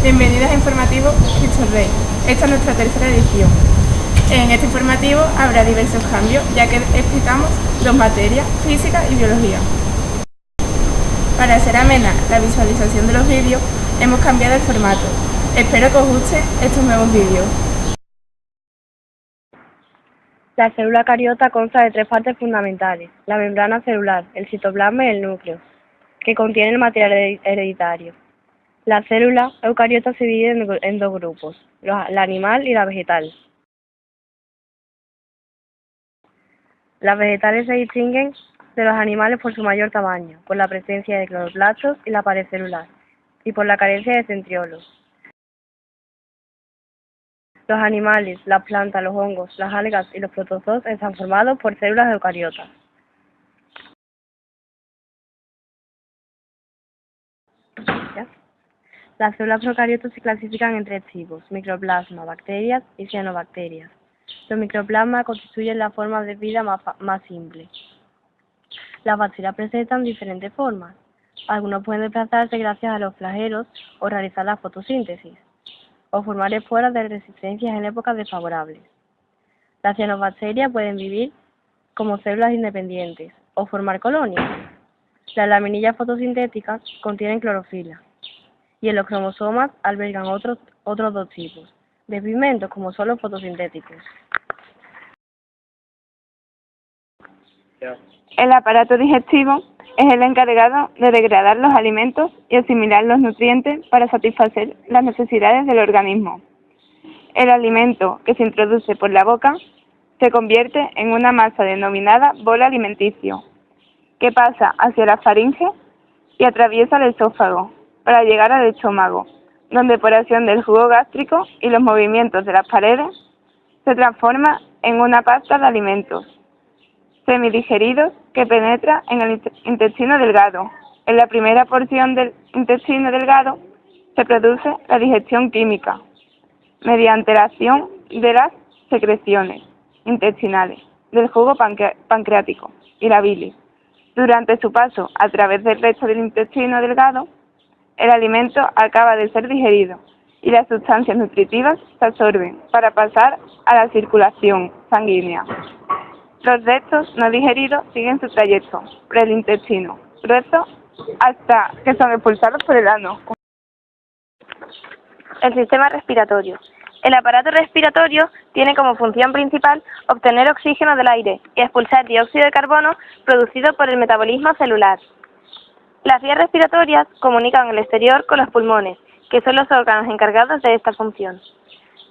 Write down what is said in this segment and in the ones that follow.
Bienvenidos a Informativo Cristo Rey. Esta es nuestra tercera edición. En este informativo habrá diversos cambios, ya que explicamos dos materias, física y biología. Para hacer amena la visualización de los vídeos, hemos cambiado el formato. Espero que os gusten estos nuevos vídeos. La célula cariota consta de tres partes fundamentales: la membrana celular, el citoplasma y el núcleo, que contiene el material hereditario. La célula eucariota se divide en dos grupos, la animal y la vegetal. Las vegetales se distinguen de los animales por su mayor tamaño, por la presencia de cloroplastos y la pared celular, y por la carencia de centriolos. Los animales, las plantas, los hongos, las algas y los protozoos están formados por células eucariotas. Las células procariotas se clasifican en tres tipos: microplasma, bacterias y cianobacterias. Los microplasmas constituyen la forma de vida más simple. Las bacterias presentan diferentes formas. Algunos pueden desplazarse gracias a los flagelos o realizar la fotosíntesis, o formar esporas de resistencias en épocas desfavorables. Las cianobacterias pueden vivir como células independientes o formar colonias. Las laminillas fotosintéticas contienen clorofila, y en los cromosomas albergan otros dos tipos de pigmentos, como son los fotosintéticos. El aparato digestivo es el encargado de degradar los alimentos y asimilar los nutrientes para satisfacer las necesidades del organismo. El alimento que se introduce por la boca se convierte en una masa denominada bolo alimenticio, que pasa hacia la faringe y atraviesa el esófago para llegar al estómago, donde por acción del jugo gástrico y los movimientos de las paredes se transforma en una pasta de alimentos semidigeridos que penetra en el intestino delgado. En la primera porción del intestino delgado se produce la digestión química mediante la acción de las secreciones intestinales, del jugo pancreático y la bilis. Durante su paso a través del resto del intestino delgado, el alimento acaba de ser digerido y las sustancias nutritivas se absorben para pasar a la circulación sanguínea. Los restos no digeridos siguen su trayecto por el intestino grueso hasta que son expulsados por el ano. El sistema respiratorio. El aparato respiratorio tiene como función principal obtener oxígeno del aire y expulsar dióxido de carbono producido por el metabolismo celular. Las vías respiratorias comunican el exterior con los pulmones, que son los órganos encargados de esta función.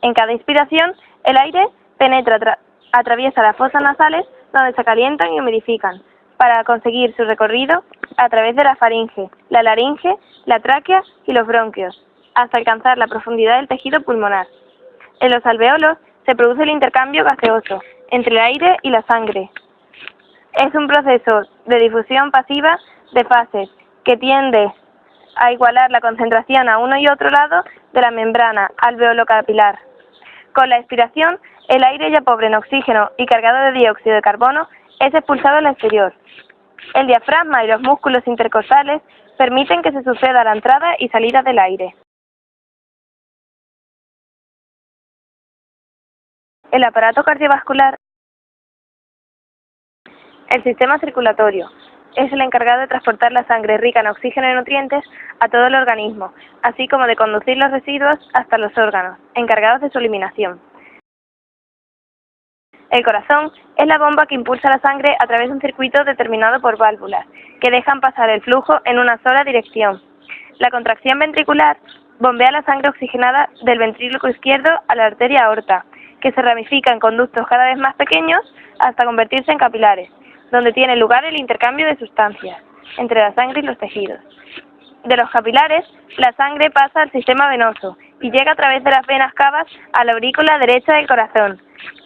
En cada inspiración, el aire penetra atraviesa las fosas nasales, donde se calientan y humidifican, para conseguir su recorrido a través de la faringe, la laringe, la tráquea y los bronquios, hasta alcanzar la profundidad del tejido pulmonar. En los alveolos se produce el intercambio gaseoso entre el aire y la sangre. Es un proceso de difusión pasiva de fases que tiende a igualar la concentración a uno y otro lado de la membrana alveolo-capilar. Con la expiración, el aire ya pobre en oxígeno y cargado de dióxido de carbono es expulsado al exterior. El diafragma y los músculos intercostales permiten que se suceda la entrada y salida del aire. El aparato cardiovascular. El sistema circulatorio es el encargado de transportar la sangre rica en oxígeno y nutrientes a todo el organismo, así como de conducir los residuos hasta los órganos, encargados de su eliminación. El corazón es la bomba que impulsa la sangre a través de un circuito determinado por válvulas, que dejan pasar el flujo en una sola dirección. La contracción ventricular bombea la sangre oxigenada del ventrículo izquierdo a la arteria aorta, que se ramifica en conductos cada vez más pequeños hasta convertirse en capilares, donde tiene lugar el intercambio de sustancias entre la sangre y los tejidos. De los capilares, la sangre pasa al sistema venoso y llega a través de las venas cavas a la aurícula derecha del corazón.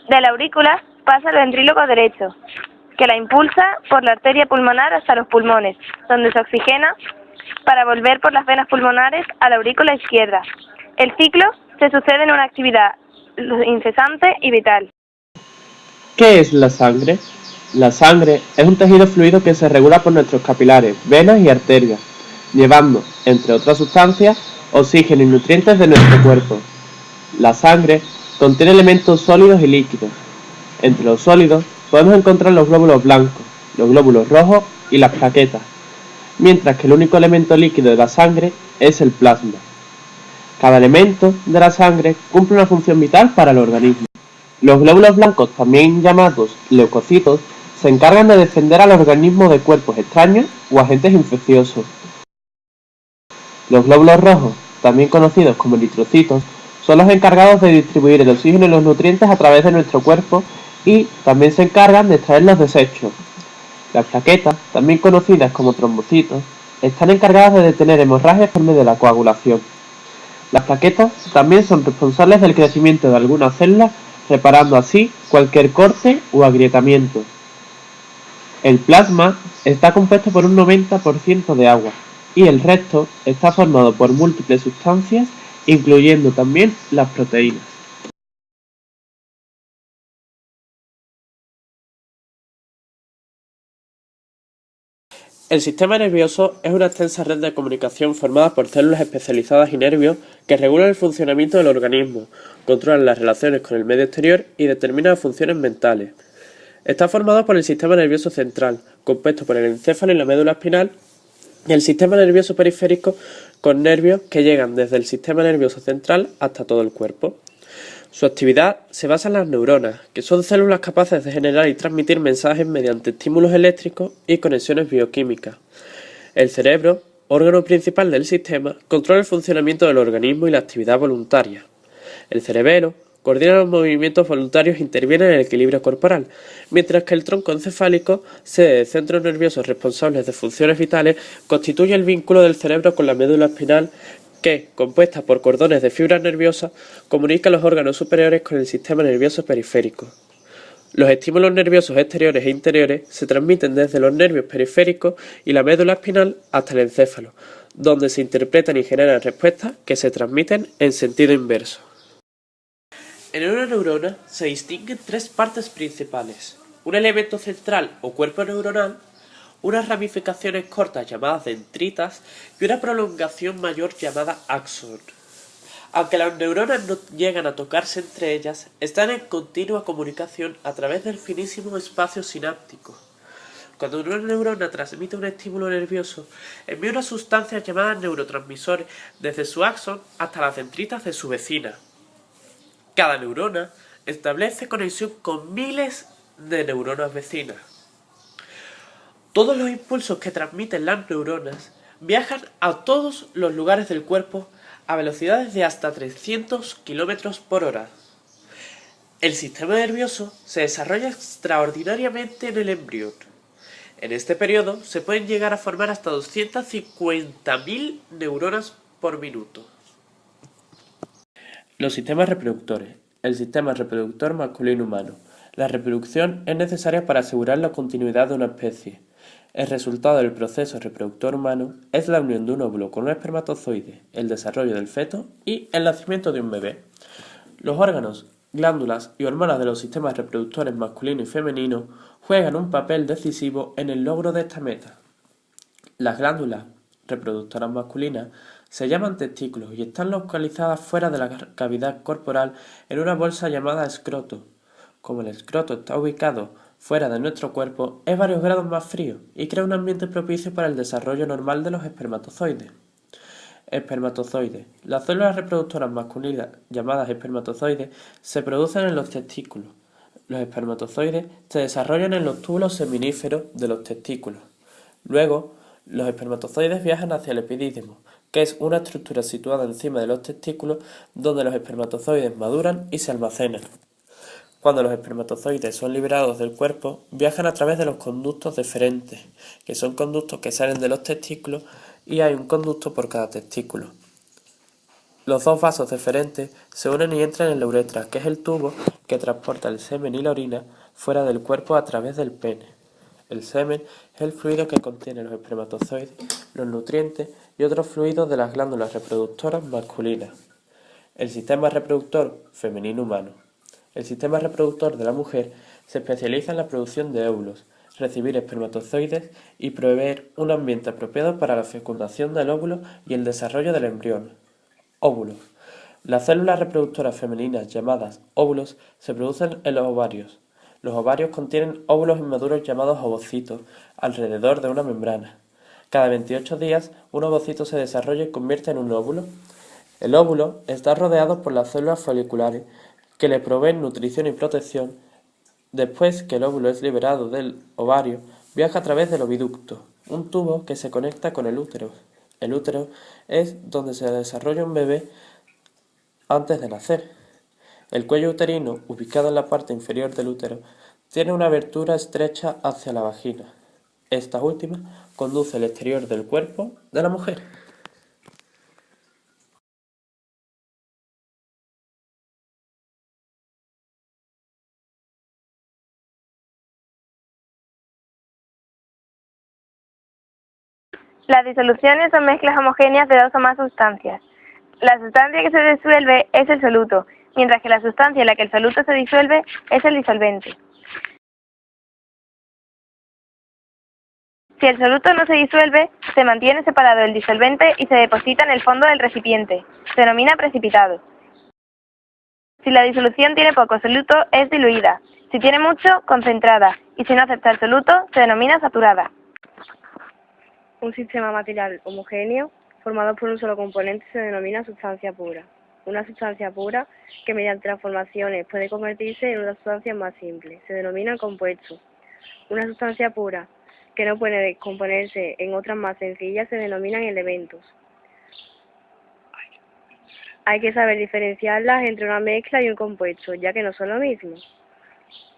De la aurícula pasa al ventrículo derecho, que la impulsa por la arteria pulmonar hasta los pulmones, donde se oxigena para volver por las venas pulmonares a la aurícula izquierda. El ciclo se sucede en una actividad incesante y vital. ¿Qué es la sangre? La sangre es un tejido fluido que se regula por nuestros capilares, venas y arterias, llevando, entre otras sustancias, oxígeno y nutrientes de nuestro cuerpo. La sangre contiene elementos sólidos y líquidos. Entre los sólidos podemos encontrar los glóbulos blancos, los glóbulos rojos y las plaquetas, mientras que el único elemento líquido de la sangre es el plasma. Cada elemento de la sangre cumple una función vital para el organismo. Los glóbulos blancos, también llamados leucocitos, se encargan de defender al organismo de cuerpos extraños o agentes infecciosos. Los glóbulos rojos, también conocidos como eritrocitos, son los encargados de distribuir el oxígeno y los nutrientes a través de nuestro cuerpo y también se encargan de extraer los desechos. Las plaquetas, también conocidas como trombocitos, están encargadas de detener hemorragias por medio de la coagulación. Las plaquetas también son responsables del crecimiento de algunas células, reparando así cualquier corte o agrietamiento. El plasma está compuesto por un 90% de agua y el resto está formado por múltiples sustancias, incluyendo también las proteínas. El sistema nervioso es una extensa red de comunicación formada por células especializadas y nervios que regulan el funcionamiento del organismo, controlan las relaciones con el medio exterior y determinan las funciones mentales. Está formado por el sistema nervioso central, compuesto por el encéfalo y la médula espinal, y el sistema nervioso periférico, con nervios que llegan desde el sistema nervioso central hasta todo el cuerpo. Su actividad se basa en las neuronas, que son células capaces de generar y transmitir mensajes mediante estímulos eléctricos y conexiones bioquímicas. El cerebro, órgano principal del sistema, controla el funcionamiento del organismo y la actividad voluntaria. El cerebelo coordina los movimientos voluntarios e interviene en el equilibrio corporal, mientras que el tronco encefálico, sede de centros nerviosos responsables de funciones vitales, constituye el vínculo del cerebro con la médula espinal que, compuesta por cordones de fibras nerviosas, comunica los órganos superiores con el sistema nervioso periférico. Los estímulos nerviosos exteriores e interiores se transmiten desde los nervios periféricos y la médula espinal hasta el encéfalo, donde se interpretan y generan respuestas que se transmiten en sentido inverso. En una neurona se distinguen tres partes principales: un elemento central o cuerpo neuronal, unas ramificaciones cortas llamadas dendritas y una prolongación mayor llamada axón. Aunque las neuronas no llegan a tocarse entre ellas, están en continua comunicación a través del finísimo espacio sináptico. Cuando una neurona transmite un estímulo nervioso, envía unas sustancias llamadas neurotransmisores desde su axón hasta las dendritas de su vecina. Cada neurona establece conexión con miles de neuronas vecinas. Todos los impulsos que transmiten las neuronas viajan a todos los lugares del cuerpo a velocidades de hasta 300 km por hora. El sistema nervioso se desarrolla extraordinariamente en el embrión. En este periodo se pueden llegar a formar hasta 250.000 neuronas por minuto. Los sistemas reproductores. El sistema reproductor masculino humano. La reproducción es necesaria para asegurar la continuidad de una especie. El resultado del proceso reproductor humano es la unión de un óvulo con un espermatozoide, el desarrollo del feto y el nacimiento de un bebé. Los órganos, glándulas y hormonas de los sistemas reproductores masculino y femenino juegan un papel decisivo en el logro de esta meta. Las glándulas reproductoras masculinas se llaman testículos y están localizadas fuera de la cavidad corporal en una bolsa llamada escroto. Como el escroto está ubicado fuera de nuestro cuerpo, es varios grados más frío y crea un ambiente propicio para el desarrollo normal de los espermatozoides. Espermatozoides. Las células reproductoras masculinas, llamadas espermatozoides, se producen en los testículos. Los espermatozoides se desarrollan en los túbulos seminíferos de los testículos. Luego, los espermatozoides viajan hacia el epidídimo, que es una estructura situada encima de los testículos donde los espermatozoides maduran y se almacenan. Cuando los espermatozoides son liberados del cuerpo, viajan a través de los conductos deferentes, que son conductos que salen de los testículos y hay un conducto por cada testículo. Los dos vasos deferentes se unen y entran en la uretra, que es el tubo que transporta el semen y la orina fuera del cuerpo a través del pene. El semen es el fluido que contiene los espermatozoides, los nutrientes y otros fluidos de las glándulas reproductoras masculinas. El sistema reproductor femenino humano. El sistema reproductor de la mujer se especializa en la producción de óvulos, recibir espermatozoides y proveer un ambiente apropiado para la fecundación del óvulo y el desarrollo del embrión. Óvulos. Las células reproductoras femeninas llamadas óvulos se producen en los ovarios. Los ovarios contienen óvulos inmaduros llamados ovocitos alrededor de una membrana. Cada 28 días, un ovocito se desarrolla y convierte en un óvulo. El óvulo está rodeado por las células foliculares que le proveen nutrición y protección. Después que el óvulo es liberado del ovario, viaja a través del oviducto, un tubo que se conecta con el útero. El útero es donde se desarrolla un bebé antes de nacer. El cuello uterino, ubicado en la parte inferior del útero, tiene una abertura estrecha hacia la vagina. Esta última conduce al exterior del cuerpo de la mujer. Las disoluciones son mezclas homogéneas de dos o más sustancias. La sustancia que se disuelve es el soluto, mientras que la sustancia en la que el soluto se disuelve es el disolvente. Si el soluto no se disuelve, se mantiene separado del disolvente y se deposita en el fondo del recipiente. Se denomina precipitado. Si la disolución tiene poco soluto, es diluida. Si tiene mucho, concentrada. Y si no acepta el soluto, se denomina saturada. Un sistema material homogéneo formado por un solo componente se denomina sustancia pura. Una sustancia pura que mediante transformaciones puede convertirse en una sustancia más simple se denomina compuesto. Una sustancia pura que no puede descomponerse en otras más sencillas se denominan elementos. Hay que saber diferenciarlas entre una mezcla y un compuesto, ya que no son lo mismo.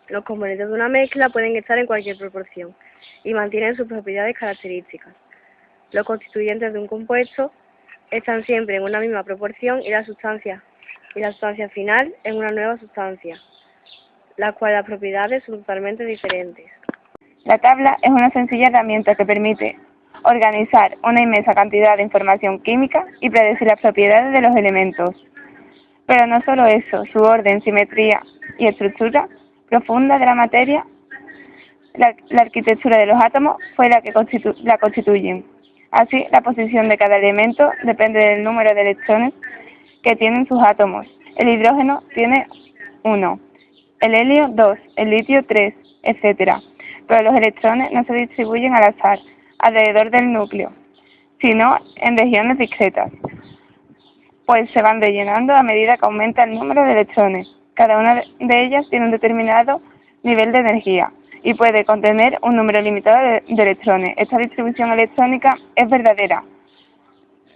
Los componentes de una mezcla pueden estar en cualquier proporción y mantienen sus propiedades características. Los constituyentes de un compuesto están siempre en una misma proporción y la sustancia final en una nueva sustancia, las cuales las propiedades son totalmente diferentes. La tabla es una sencilla herramienta que permite organizar una inmensa cantidad de información química y predecir las propiedades de los elementos. Pero no solo eso, su orden, simetría y estructura profunda de la materia, la arquitectura de los átomos fue la que la constituyen. Así, la posición de cada elemento depende del número de electrones que tienen sus átomos. El hidrógeno tiene 1, el helio 2, el litio 3, etc. Pero los electrones no se distribuyen al azar alrededor del núcleo, sino en regiones discretas, pues se van rellenando a medida que aumenta el número de electrones. Cada una de ellas tiene un determinado nivel de energía y puede contener un número limitado de electrones. Esta distribución electrónica es verdadera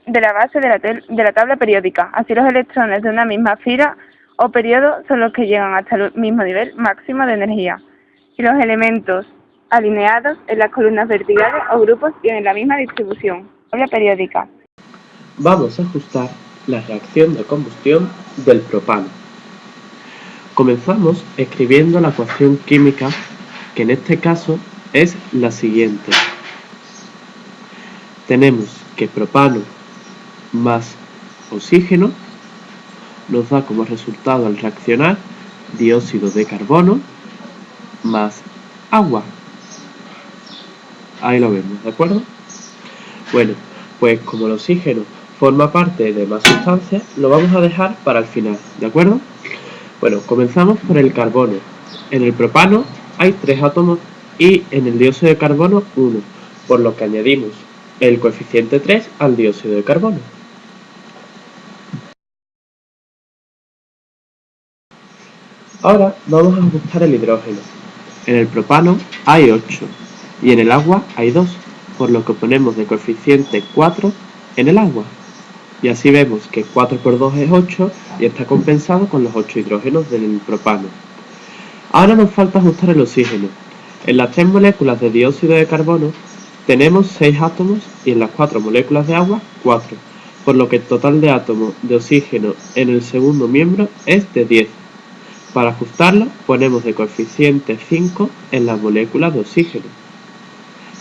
de la base de la tabla periódica. Así, los electrones de una misma fila o periodo son los que llegan hasta el mismo nivel máximo de energía, y los elementos alineados en las columnas verticales o grupos tienen la misma distribución. Tabla periódica. Vamos a ajustar la reacción de combustión del propano. Comenzamos escribiendo la ecuación química, que en este caso es la siguiente. Tenemos que propano más oxígeno nos da como resultado al reaccionar dióxido de carbono más agua. Ahí lo vemos, ¿de acuerdo? Bueno, pues como el oxígeno forma parte de más sustancias, lo vamos a dejar para el final, ¿de acuerdo? Bueno, comenzamos por el carbono. En el propano hay 3 átomos y en el dióxido de carbono 1, por lo que añadimos el coeficiente 3 al dióxido de carbono. Ahora vamos a ajustar el hidrógeno. En el propano hay 8 y en el agua hay 2, por lo que ponemos de coeficiente 4 en el agua. Y así vemos que 4 por 2 es 8 y está compensado con los 8 hidrógenos del propano. Ahora nos falta ajustar el oxígeno. En las 3 moléculas de dióxido de carbono tenemos 6 átomos y en las 4 moléculas de agua 4, por lo que el total de átomos de oxígeno en el segundo miembro es de 10. Para ajustarlo ponemos de coeficiente 5 en las moléculas de oxígeno.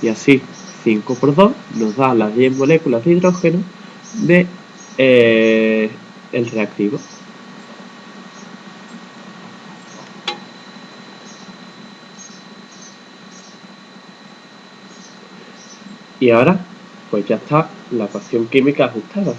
Y así 5 por 2 nos da las 10 moléculas de hidrógeno de el reactivo. Y ahora, pues ya está la ecuación química ajustada.